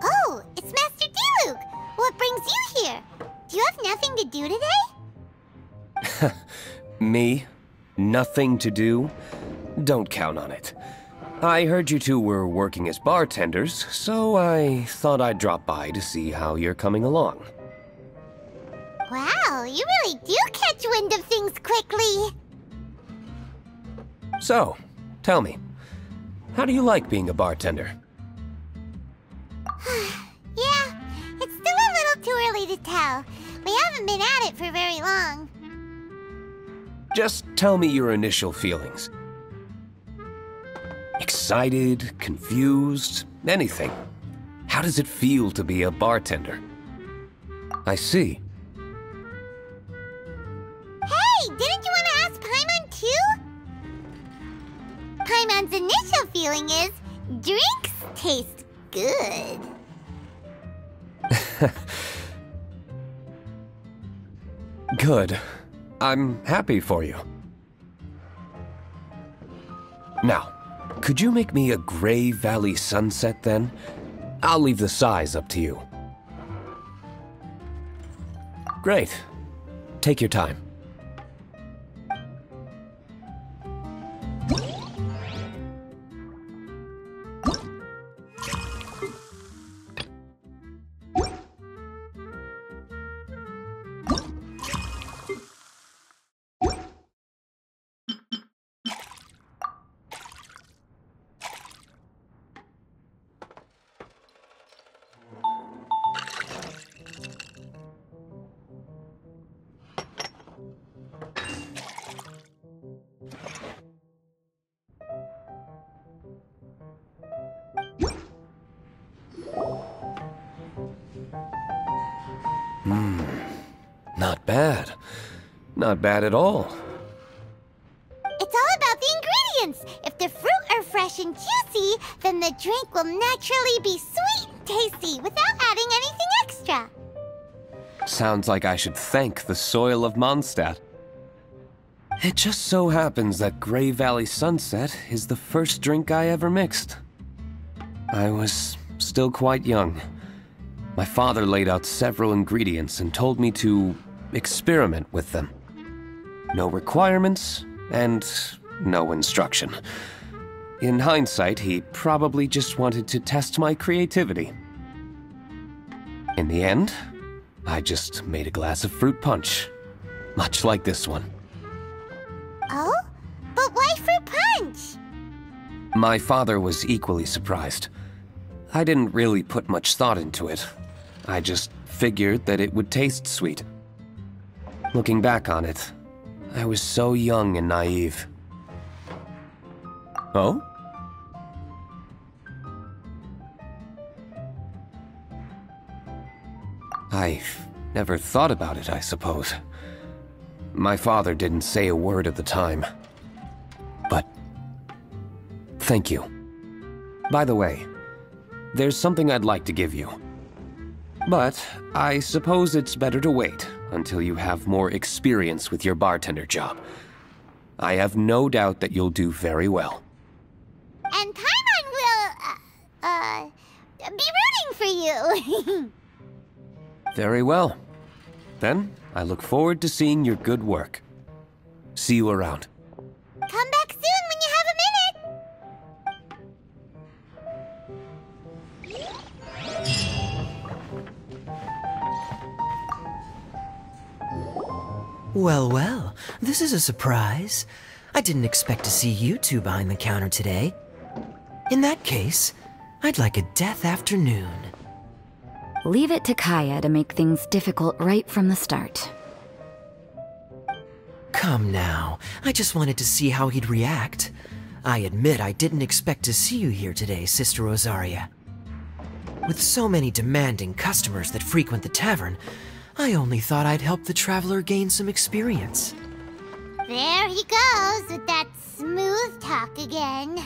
Oh, it's Master Diluc! What brings you here? Do you have nothing to do today? Me? Nothing to do? Don't count on it. I heard you two were working as bartenders, so I thought I'd drop by to see how you're coming along. Wow, you really do catch wind of things quickly. So, tell me, how do you like being a bartender? Yeah, it's still a little too early to tell. We haven't been at it for very long. Just tell me your initial feelings. Excited, confused, anything. How does it feel to be a bartender? I see. Hey, didn't you want to ask Paimon too? Paimon's initial feeling is, drinks taste good. Good. I'm happy for you. Now, could you make me a Gray Valley sunset then? I'll leave the size up to you. Great. Take your time. Not bad. Not bad at all. It's all about the ingredients. If the fruit are fresh and juicy, then the drink will naturally be sweet and tasty without adding anything extra. Sounds like I should thank the soil of Mondstadt. It just so happens that Gray Valley Sunset is the first drink I ever mixed. I was still quite young. My father laid out several ingredients and told me to experiment with them. No requirements and no instruction. In hindsight, he probably just wanted to test my creativity. In the end, I just made a glass of fruit punch, much like this one. Oh? But why fruit punch? My father was equally surprised. I didn't really put much thought into it. I just figured that it would taste sweet. Looking back on it, I was so young and naive. Oh? I've never thought about it, I suppose. My father didn't say a word at the time. But thank you. By the way, there's something I'd like to give you. But I suppose it's better to wait until you have more experience with your bartender job. I have no doubt that you'll do very well. And Paimon will, be rooting for you. Very well. Then, I look forward to seeing your good work. See you around. Come back soon when you have a minute. Well, well, this is a surprise. I didn't expect to see you two behind the counter today. In that case, I'd like a death afternoon. Leave it to Kaya to make things difficult right from the start. Come now, I just wanted to see how he'd react. I admit I didn't expect to see you here today, Sister Rosaria. With so many demanding customers that frequent the tavern, I only thought I'd help the traveler gain some experience. There he goes with that smooth talk again.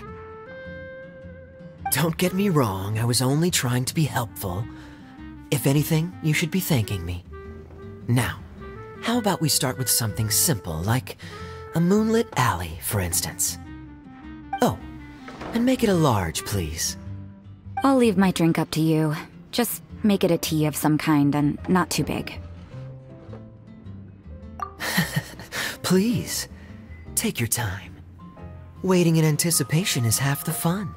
Don't get me wrong, I was only trying to be helpful. If anything, you should be thanking me. Now, how about we start with something simple, like A moonlit alley, for instance. Oh, and make it a large, please. I'll leave my drink up to you. Just make it a tea of some kind and not too big. Please, take your time. Waiting in anticipation is half the fun.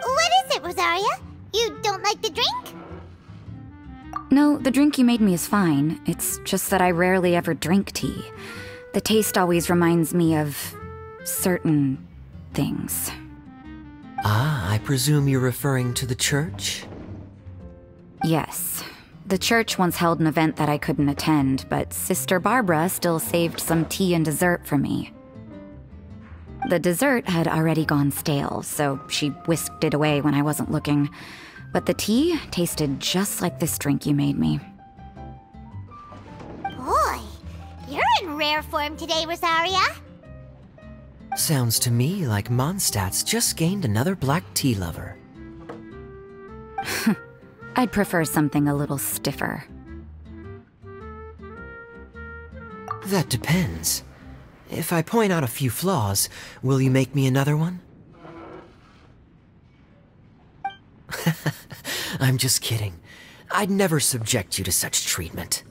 What is it, Rosaria? You don't like the drink? No, the drink you made me is fine. It's just that I rarely ever drink tea. The taste always reminds me of certain things. Ah, I presume you're referring to the church? Yes. The church once held an event that I couldn't attend, but Sister Barbara still saved some tea and dessert for me. The dessert had already gone stale, so she whisked it away when I wasn't looking. But the tea tasted just like this drink you made me. Boy, you're in rare form today, Rosaria. Sounds to me like Mondstadt's just gained another black tea lover. I'd prefer something a little stiffer. That depends. If I point out a few flaws, will you make me another one? I'm just kidding. I'd never subject you to such treatment.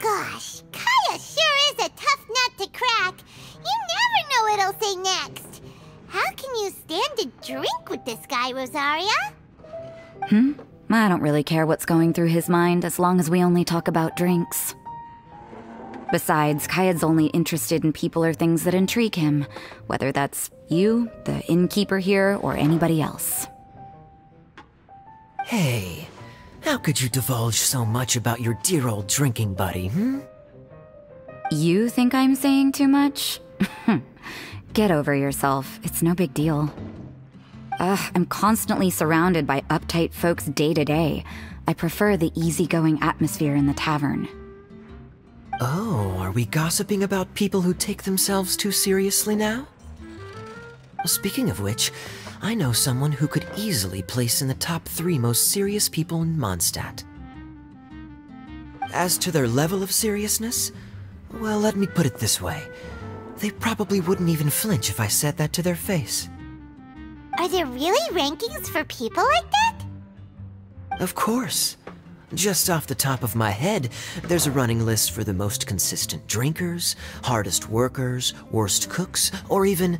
Gosh, Kaya sure is a tough nut to crack. You never know what he'll say next. How can you stand to drink with this guy, Rosaria? I don't really care what's going through his mind as long as we only talk about drinks. Besides, Kayad's only interested in people or things that intrigue him, whether that's you, the innkeeper here, or anybody else. Hey, how could you divulge so much about your dear old drinking buddy, You think I'm saying too much? Get over yourself. It's no big deal. I'm constantly surrounded by uptight folks day to day. I prefer the easygoing atmosphere in the tavern. Oh, are we gossiping about people who take themselves too seriously now? Speaking of which, I know someone who could easily place in the top 3 most serious people in Mondstadt. As to their level of seriousness, well, let me put it this way. They probably wouldn't even flinch if I said that to their face. Are there really rankings for people like that? Of course. Just off the top of my head, there's a running list for the most consistent drinkers, hardest workers, worst cooks, or even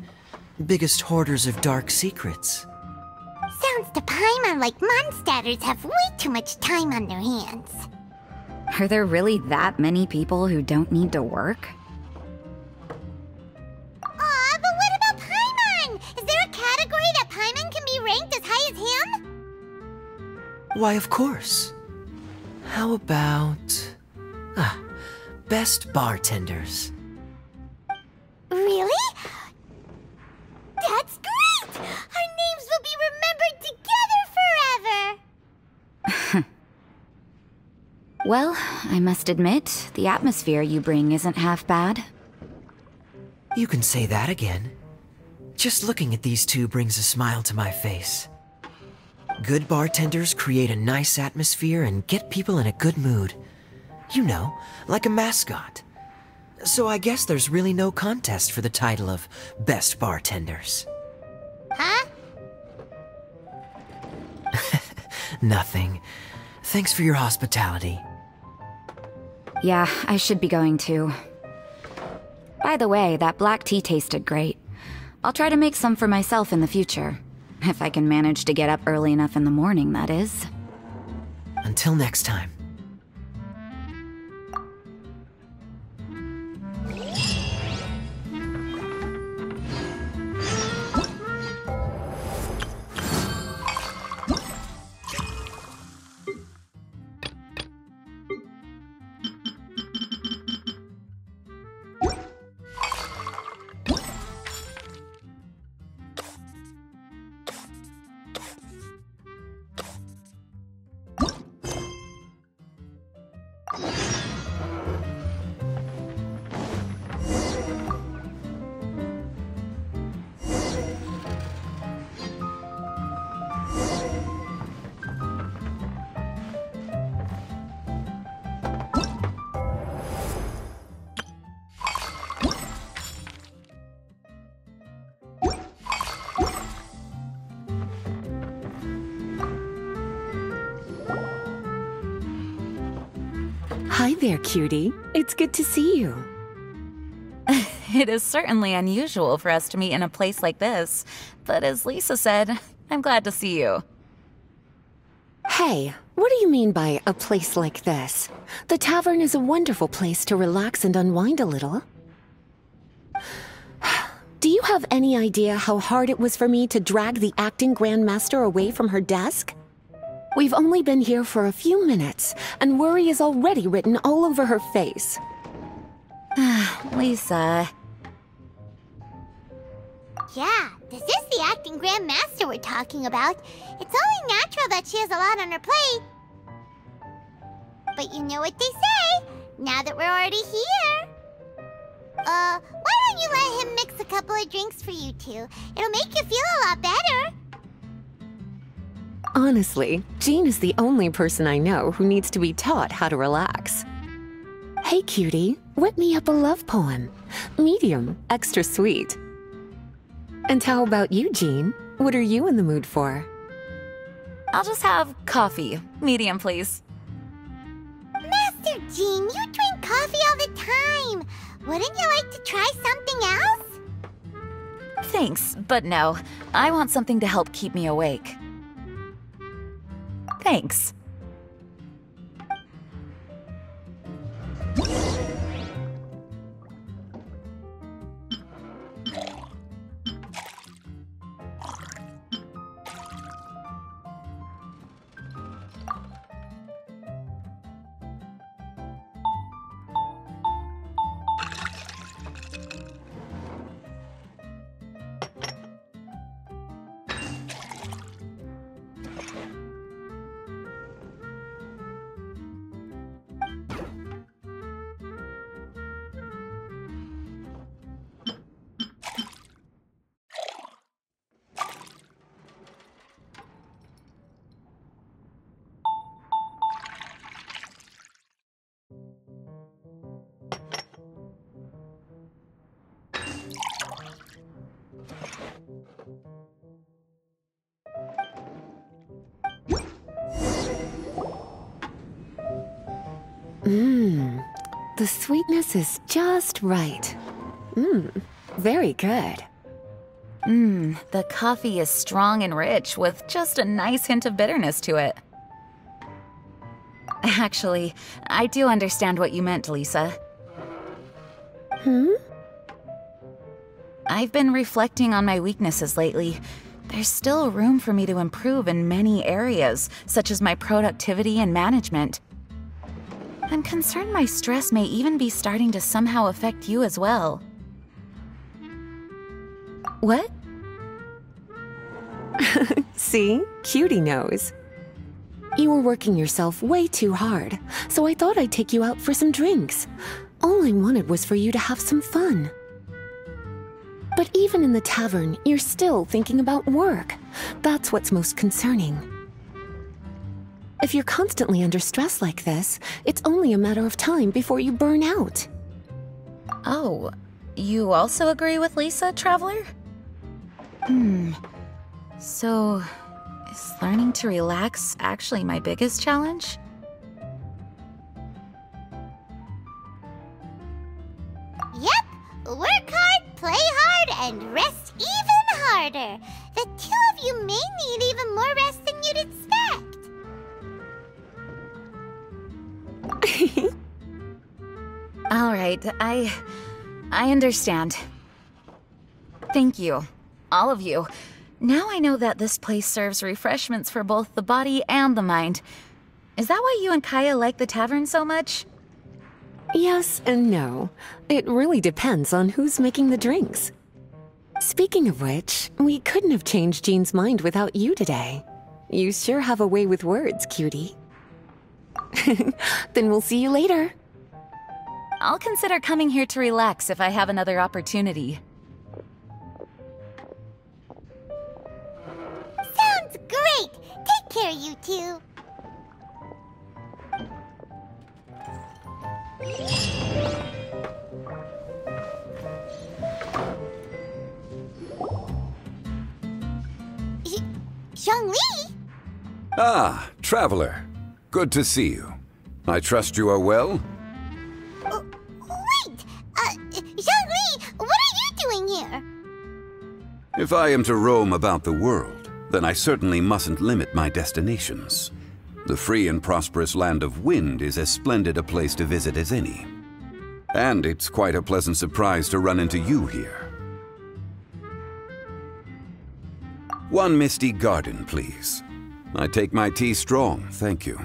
biggest hoarders of dark secrets. Sounds to Paimon like Mondstadters have way too much time on their hands. Are there really that many people who don't need to work? Aw, but what about Paimon? Is there a category that Paimon can be ranked as high as him? Why, of course. How about... best bartenders. Really? That's great! Our names will be remembered together forever! Well, I must admit, the atmosphere you bring isn't half bad. You can say that again. Just looking at these two brings a smile to my face. Good bartenders create a nice atmosphere and get people in a good mood. You know, like a mascot. So I guess there's really no contest for the title of Best Bartenders. Huh? Nothing. Thanks for your hospitality. Yeah, I should be going too. By the way, that black tea tasted great. I'll try to make some for myself in the future. If I can manage to get up early enough in the morning, that is. Until next time. Hi there, cutie. It's good to see you. It is certainly unusual for us to meet in a place like this, but as Lisa said, I'm glad to see you. Hey, what do you mean by a place like this? The tavern is a wonderful place to relax and unwind a little. Do you have any idea how hard it was for me to drag the acting grandmaster away from her desk? We've only been here for a few minutes, and worry is already written all over her face. Lisa. Yeah, this is the acting grandmaster we're talking about. It's only natural that she has a lot on her plate. But you know what they say, now that we're already here. Why don't you let him mix a couple of drinks for you two? It'll make you feel a lot better. Honestly, Jean is the only person I know who needs to be taught how to relax. Hey, cutie, whip me up a love poem. Medium, extra sweet. And how about you, Jean? What are you in the mood for? I'll just have coffee. Medium, please. Master Jean, you drink coffee all the time. Wouldn't you like to try something else? Thanks, but no. I want something to help keep me awake. Thanks. The sweetness is just right. Very good. The coffee is strong and rich with just a nice hint of bitterness to it. Actually, I do understand what you meant, Lisa. I've been reflecting on my weaknesses lately. There's still room for me to improve in many areas, such as my productivity and management. I'm concerned my stress may even be starting to somehow affect you as well. What? See? Cutie knows. You were working yourself way too hard, so I thought I'd take you out for some drinks. All I wanted was for you to have some fun. But even in the tavern, you're still thinking about work. That's what's most concerning. If you're constantly under stress like this, it's only a matter of time before you burn out. Oh, you also agree with Lisa, Traveler? So, is learning to relax actually my biggest challenge? Yep! Work hard, play hard, and rest even harder. The two of you may need even more rest than you'd expect. All right, I understand. Thank you, all of you. Now I know that this place serves refreshments for both the body and the mind. Is that why you and Kaya like the tavern so much? Yes and no. It really depends on who's making the drinks. Speaking of which, we couldn't have changed Jean's mind without you today. You sure have a way with words, cutie. Then we'll see you later. I'll consider coming here to relax if I have another opportunity. Sounds great! Take care, you two. Zhongli? Ah, Traveler. Good to see you. I trust you are well? Wait! Zhongli, what are you doing here? If I am to roam about the world, then I certainly mustn't limit my destinations. The free and prosperous land of Wind is as splendid a place to visit as any. And it's quite a pleasant surprise to run into you here. One misty garden, please. I take my tea strong, thank you.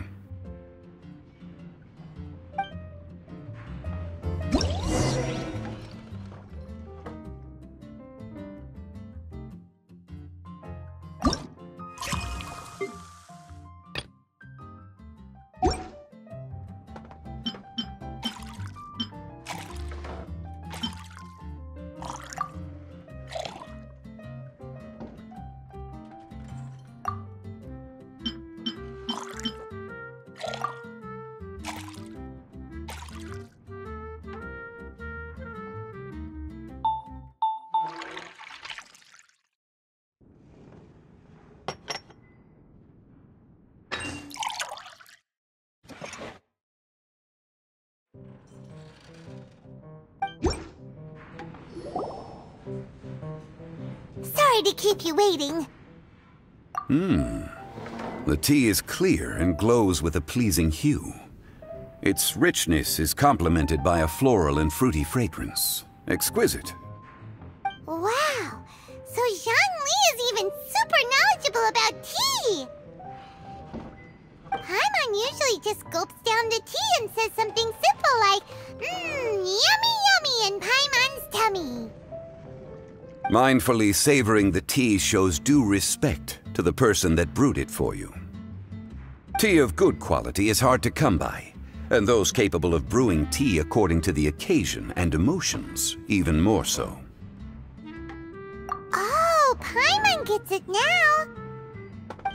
Sorry to keep you waiting. The tea is clear and glows with a pleasing hue. Its richness is complemented by a floral and fruity fragrance. Exquisite. Wow! So Zhongli is even super knowledgeable about tea! Paimon usually just gulps down the tea and says something simple like, yummy yummy in Paimon's tummy. Mindfully savoring the tea shows due respect to the person that brewed it for you. Tea of good quality is hard to come by, and those capable of brewing tea according to the occasion and emotions, even more so. Oh, Paimon gets it now.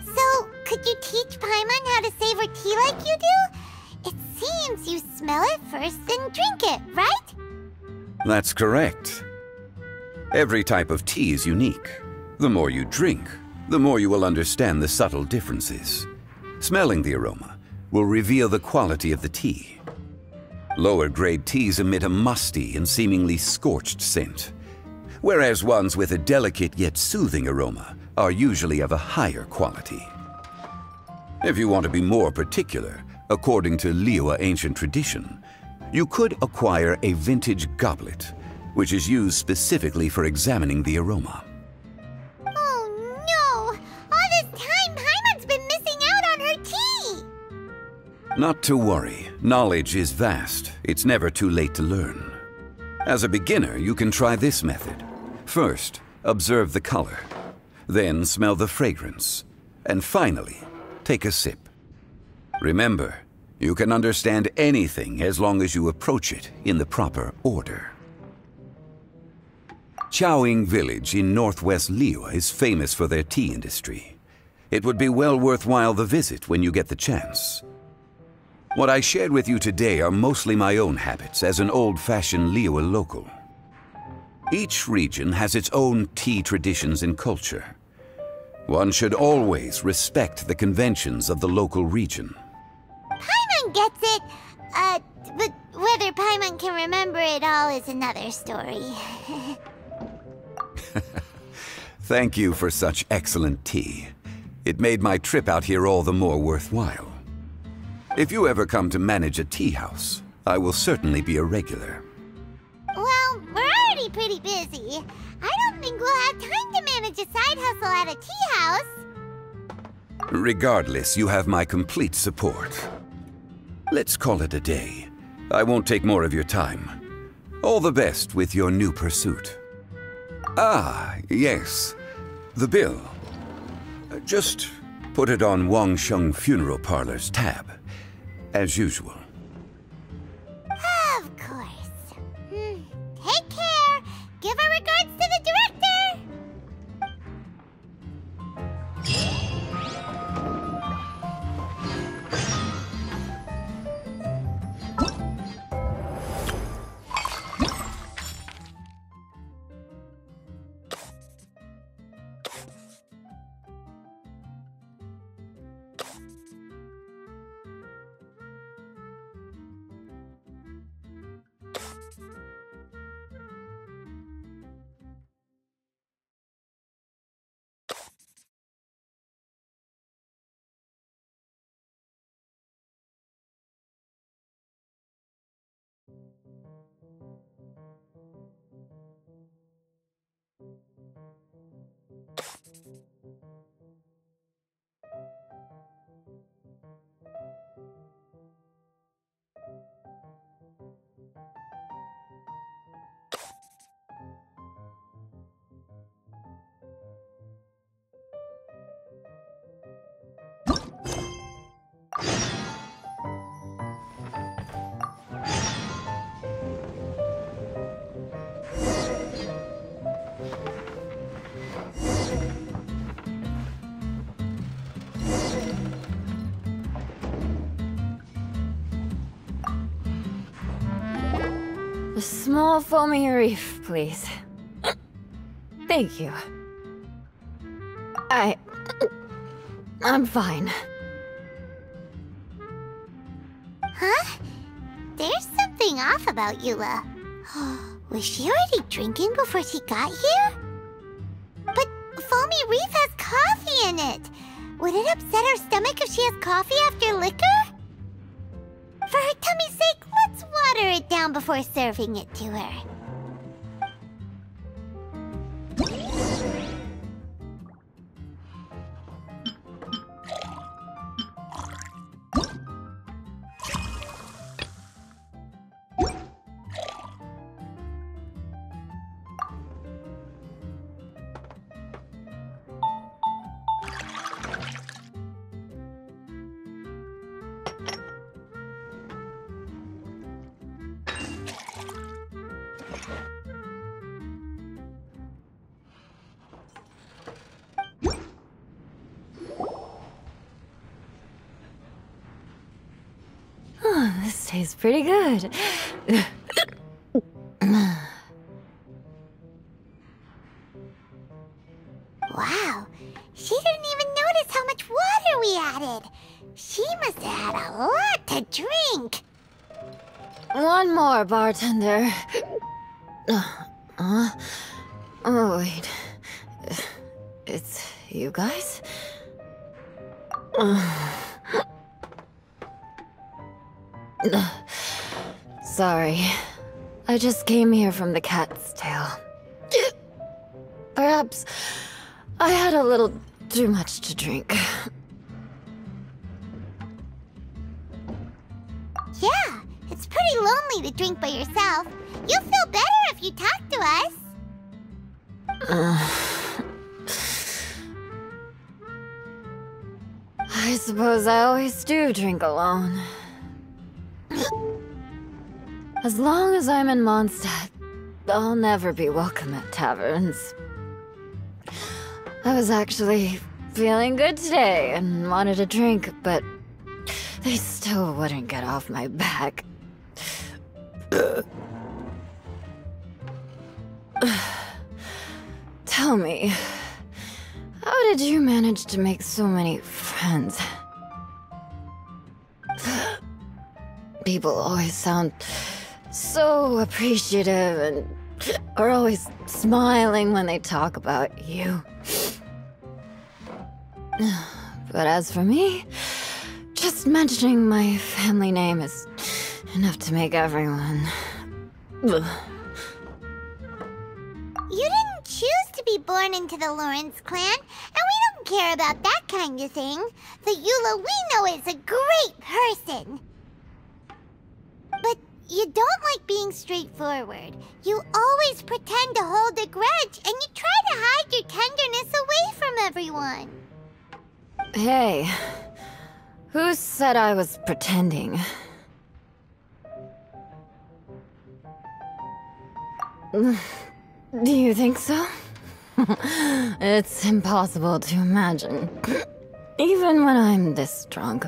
So, could you teach Paimon how to savor tea like you do? It seems you smell it first, then drink it, right? That's correct. Every type of tea is unique. The more you drink, the more you will understand the subtle differences. Smelling the aroma will reveal the quality of the tea. Lower grade teas emit a musty and seemingly scorched scent, whereas ones with a delicate yet soothing aroma are usually of a higher quality. If you want to be more particular, according to Liyue ancient tradition, you could acquire a vintage goblet, which is used specifically for examining the aroma. Oh no! All this time, Paimon's been missing out on her tea! Not to worry. Knowledge is vast. It's never too late to learn. As a beginner, you can try this method. First, observe the color. Then smell the fragrance. And finally, take a sip. Remember, you can understand anything as long as you approach it in the proper order. Chowing village in northwest Liyue is famous for their tea industry. It would be well worthwhile the visit when you get the chance. What I shared with you today are mostly my own habits as an old-fashioned Liyue local. Each region has its own tea traditions and culture. One should always respect the conventions of the local region. Paimon gets it, but whether Paimon can remember it all is another story. Thank you for such excellent tea. It made my trip out here all the more worthwhile. If you ever come to manage a tea house, I will certainly be a regular. Well, we're already pretty busy. I don't think we'll have time to manage a side hustle at a tea house. Regardless, you have my complete support. Let's call it a day. I won't take more of your time. All the best with your new pursuit. Ah, yes. The bill. Just put it on Wangsheng Funeral Parlor's tab, as usual. Of course. Take care. Give our regards to the director. A small foamy reef, please. Thank you. I'm fine. Huh? There's something off about Eula. Was she already drinking before she got here? But foamy reef has coffee in it. Would it upset her stomach if she has coffee after liquor? For her tummy's sake, let's water it down before serving it to her. This tastes pretty good. Wow, she didn't even notice how much water we added. She must have had a lot to drink. One more, bartender. Oh, wait. It's you guys? Sorry. I just came here from the Cat's Tail. Perhaps I had a little too much to drink. Yeah, it's pretty lonely to drink by yourself. You'll feel better if you talk to us. I suppose I always do drink alone. As long as I'm in Mondstadt, I'll never be welcome at taverns. I was actually feeling good today and wanted a drink, but they still wouldn't get off my back. Tell me, how did you manage to make so many friends? People always sound so appreciative and are always smiling when they talk about you. But as for me, just mentioning my family name is enough to make everyone... You didn't choose to be born into the Lawrence clan, and we don't care about that kind of thing. The Eula we know is a great person. But you don't like being straightforward. You always pretend to hold a grudge, and you try to hide your tenderness away from everyone. Hey, who said I was pretending? Do you think so? It's impossible to imagine. Even when I'm this drunk.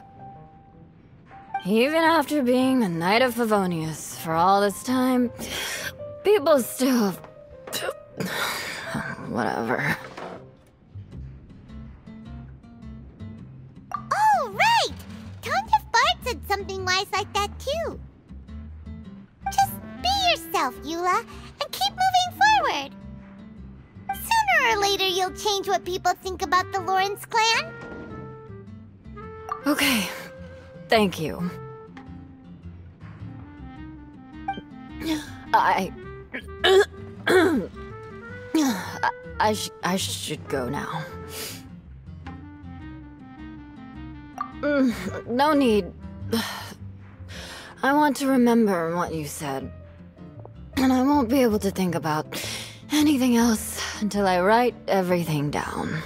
Even after being a Knight of Favonius for all this time, people still... Whatever. Oh, right! Tontiff Bard said something wise like that, too. Just be yourself, Eula, and keep moving forward. Sooner or later, you'll change what people think about the Lawrence clan. Okay. Thank you. I should go now. No need. I want to remember what you said. And I won't be able to think about anything else until I write everything down.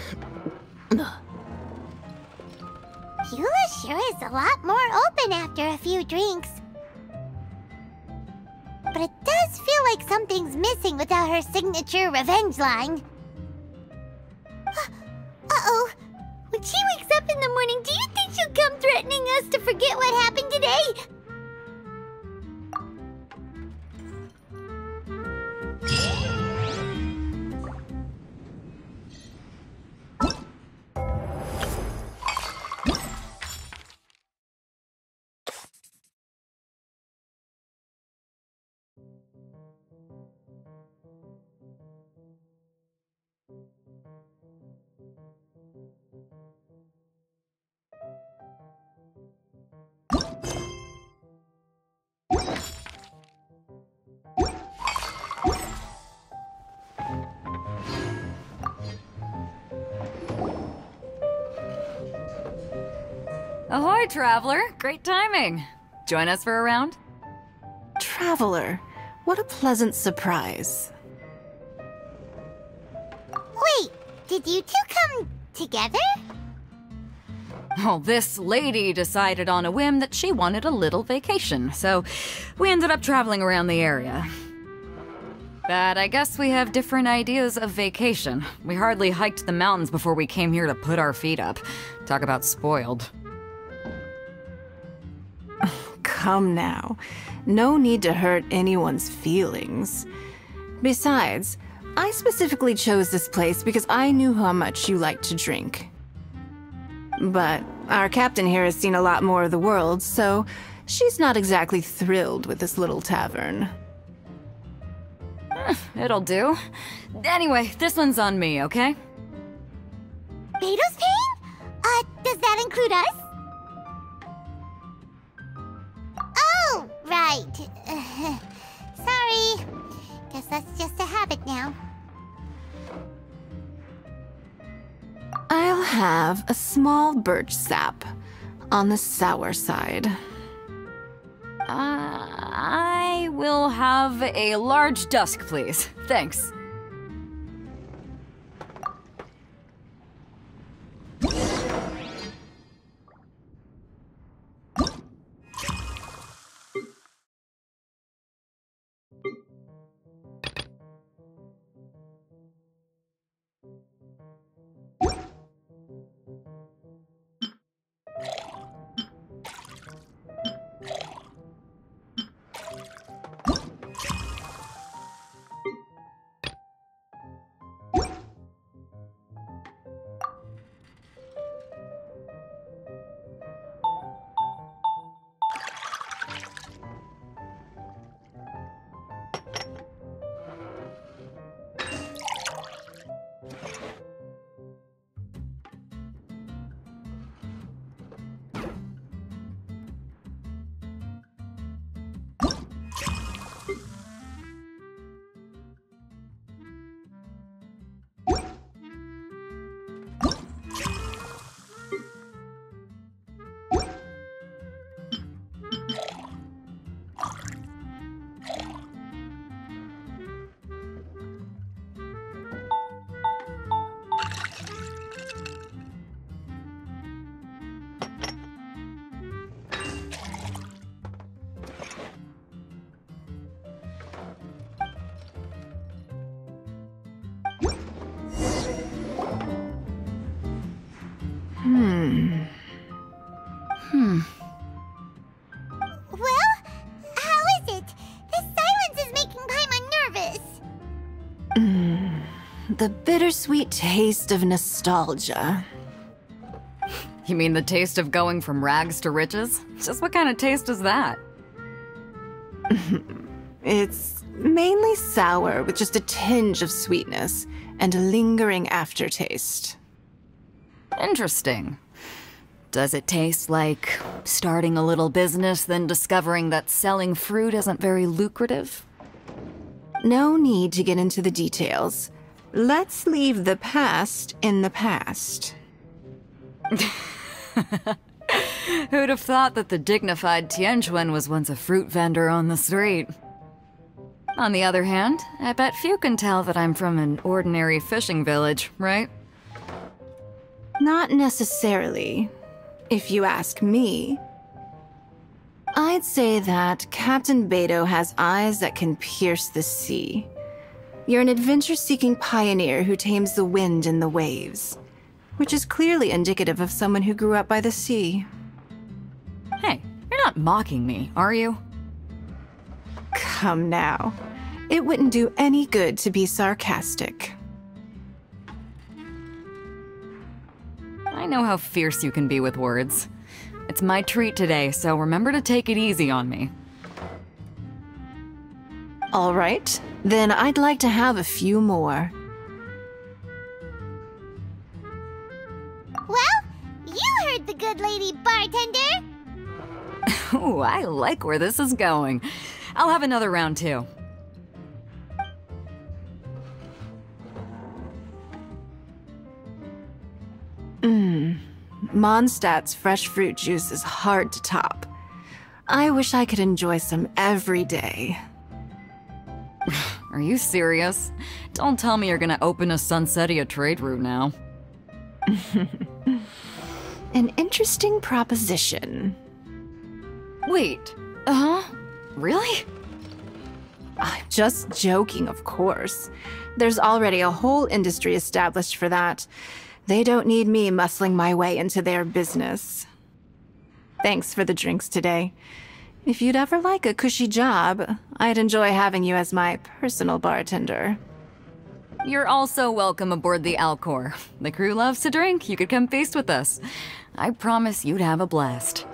Eula sure is a lot more open after a few drinks. But it does feel like something's missing without her signature revenge line. Uh-oh. When she wakes up in the morning, do you think she'll come threatening us to forget what happened today? Ahoy, traveler! Great timing. Join us for a round? Traveler, what a pleasant surprise. Wait, did you two come together? Well, this lady decided on a whim that she wanted a little vacation, so we ended up traveling around the area. But I guess we have different ideas of vacation. We hardly hiked the mountains before we came here to put our feet up. Talk about spoiled. Come now. No need to hurt anyone's feelings. Besides, I specifically chose this place because I knew how much you like to drink. But our captain here has seen a lot more of the world, so she's not exactly thrilled with this little tavern. It'll do. Anyway, this one's on me, okay? Beto's paying? Does that include us? Oh, right. Sorry. Guess that's just a habit now. I'll have a small birch sap on the sour side. I will have a large dusk, please. Thanks. Well, how is it? This silence is making Paimon nervous. The bittersweet taste of nostalgia. You mean the taste of going from rags to riches? Just what kind of taste is that? It's mainly sour with just a tinge of sweetness and a lingering aftertaste. Interesting. Does it taste like starting a little business, then discovering that selling fruit isn't very lucrative? No need to get into the details. Let's leave the past in the past. Who'd have thought that the dignified Tianquan was once a fruit vendor on the street? On the other hand, I bet few can tell that I'm from an ordinary fishing village, right? Not necessarily. If you ask me, I'd say that Captain Beidou has eyes that can pierce the sea. You're an adventure-seeking pioneer who tames the wind and the waves, which is clearly indicative of someone who grew up by the sea. Hey, you're not mocking me, are you? Come now. It wouldn't do any good to be sarcastic. I know how fierce you can be with words. It's my treat today, so remember to take it easy on me. All right, then I'd like to have a few more. Well, you heard the good lady bartender. Ooh, I like where this is going. I'll have another round too. Mondstadt's fresh fruit juice is hard to top. I wish I could enjoy some every day. Are you serious? Don't tell me you're gonna open a Sunsetia trade route now. An interesting proposition. Wait, really? I'm just joking, of course. There's already a whole industry established for that. They don't need me muscling my way into their business. Thanks for the drinks today. If you'd ever like a cushy job, I'd enjoy having you as my personal bartender. You're also welcome aboard the Alcor. The crew loves to drink. You could come feast with us. I promise you'd have a blast.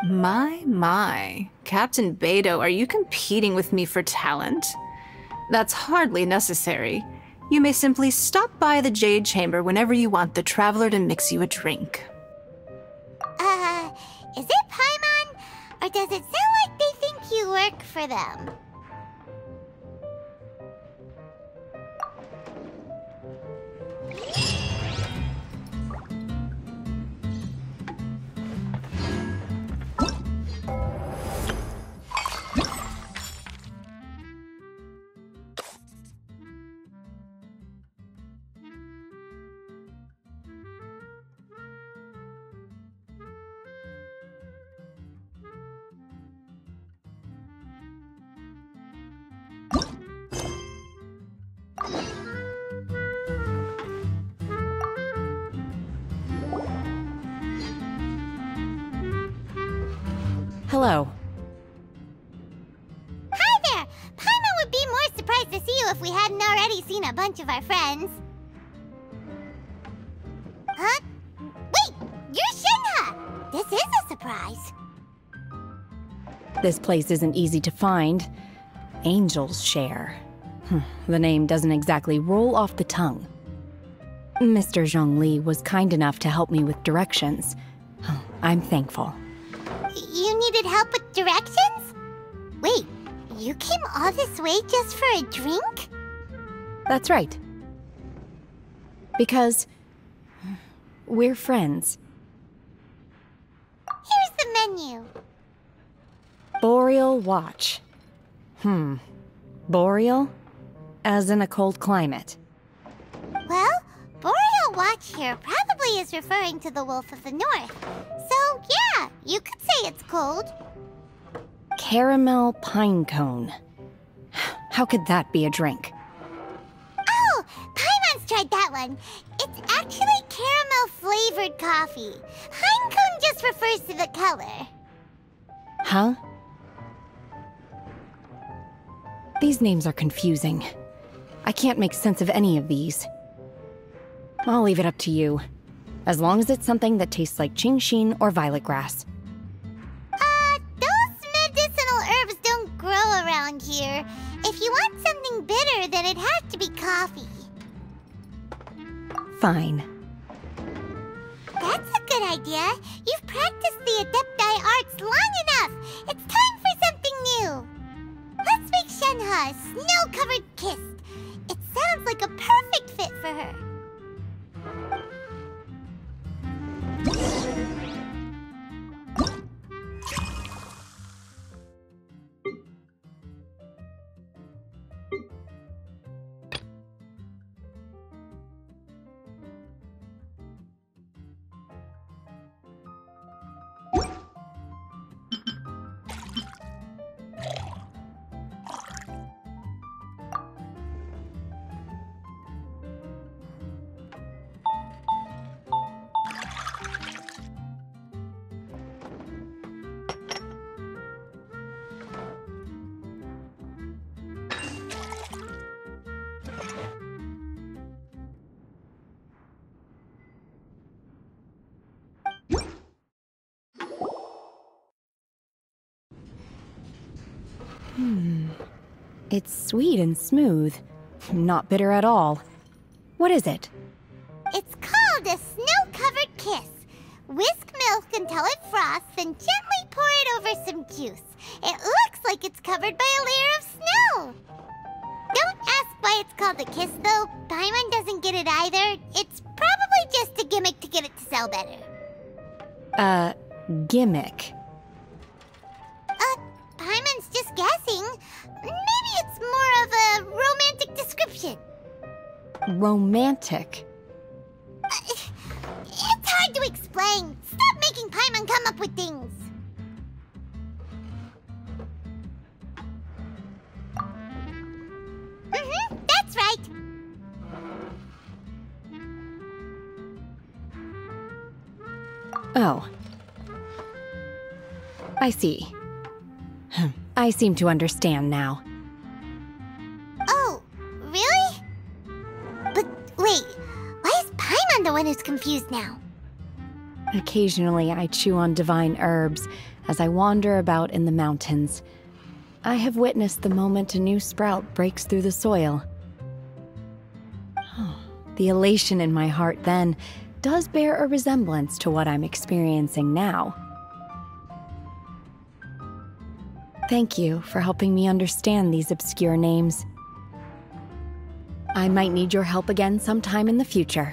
My. Captain Beidou, are you competing with me for talent? That's hardly necessary. You may simply stop by the Jade Chamber whenever you want the Traveler to mix you a drink. Is it Paimon? Or does it sound like they think you work for them? Hello. Hi there! Paimon would be more surprised to see you if we hadn't already seen a bunch of our friends. Huh? Wait! You're Shinha! This is a surprise. This place isn't easy to find. Angel's Share. The name doesn't exactly roll off the tongue. Mr. Zhongli was kind enough to help me with directions. I'm thankful. You needed help with directions? Wait, you came all this way just for a drink? That's right. Because we're friends. Here's the menu. Boreal Watch. Boreal? As in a cold climate. Well, Boreal Watch here probably is referring to the Wolf of the North. So, yeah, you could say it's cold. Caramel pine cone. How could that be a drink? Oh, Paimon's tried that one. It's actually caramel flavored coffee. Pinecone just refers to the color. Huh? These names are confusing. I can't make sense of any of these. I'll leave it up to you. As long as it's something that tastes like Genshin or violet grass. Those medicinal herbs don't grow around here. If you want something bitter, then it has to be coffee. Fine. That's a good idea. You've practiced the Adepti arts long enough. It's time for something new. Let's make Shenhe a snow-covered kiss. It sounds like a perfect fit for her. It's sweet and smooth. Not bitter at all. What is it? It's called a snow-covered kiss. Whisk milk until it froths, then gently pour it over some juice. It looks like it's covered by a layer of snow. Don't ask why it's called a kiss, though. Paimon doesn't get it either. It's probably just a gimmick to get it to sell better. Gimmick. Paimon's just guessing. Maybe it's more of a romantic description. Romantic? It's hard to explain. Stop making Paimon come up with things. That's right. Oh. I see. I seem to understand now. Oh, really? But wait, why is Paimon the one who's confused now? Occasionally I chew on divine herbs as I wander about in the mountains. I have witnessed the moment a new sprout breaks through the soil. The elation in my heart then does bear a resemblance to what I'm experiencing now. Thank you for helping me understand these obscure names. I might need your help again sometime in the future.